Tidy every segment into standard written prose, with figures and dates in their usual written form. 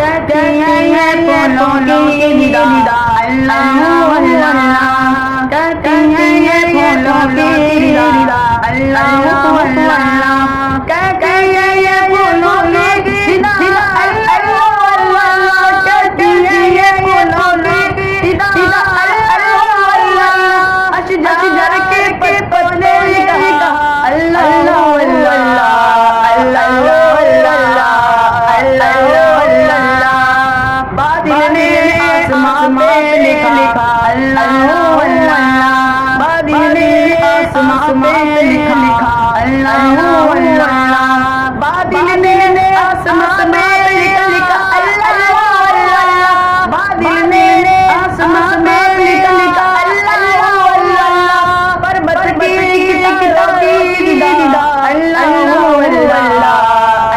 कहती है फूलों की निदा अल्लाह अल्लाह, कहती है फूलों की निदा अल्लाह अल्लाह, कहती है फूलों की निदा अल्लाह अल्लाह, कहती है फूलों की निदा अल्लाह अल्लाह, अशजार के पत्ते का अल्लाह अल्लाह अल्लाह अल्लाह, बादल ने आसमां पे लिखा अल्लाह अल्लाह, बादल ने आसमां पे लिखा अल्लाह अल्लाह, बादल ने आसमां पे लिखा अल्लाह अल्लाह, बादल ने आसमां पे लिखा अल्लाह अल्लाह, पर्वत की किताब की निदा अल्लाह अल्लाह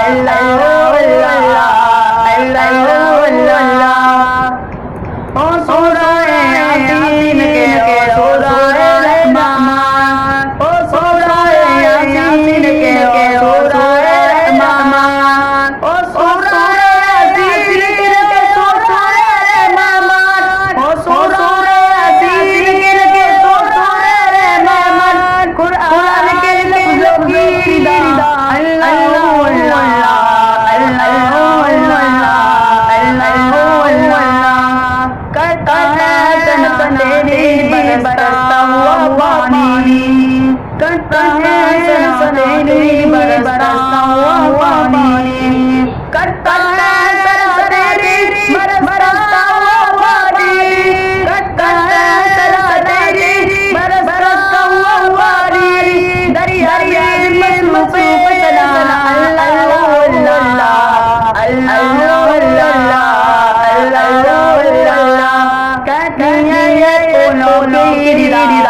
अल्लाह, ओ सूरह यासीन के सूरह रहमान, ओ सूरह यासीन के सूरह रहमान, ओ सूरह यासीन के सूरह रहमान, ओ सूरह यासीन के सूरह रहमान, कुरान के लफ्ज़ों की निदा अल्लाह अल्लाह अल्लाह, करता है सन तेरी बरसता हुआ पानी, करता है सन तेरी बरसता हुआ पानी, करता है सन तेरी बरसता हुआ पानी, करता है सन तेरी बरसता हुआ पानी, दरिया मसरूफ चला अल्लाह अल्लाह अल्लाह अल्लाह, कहती है ये फूलों की निदा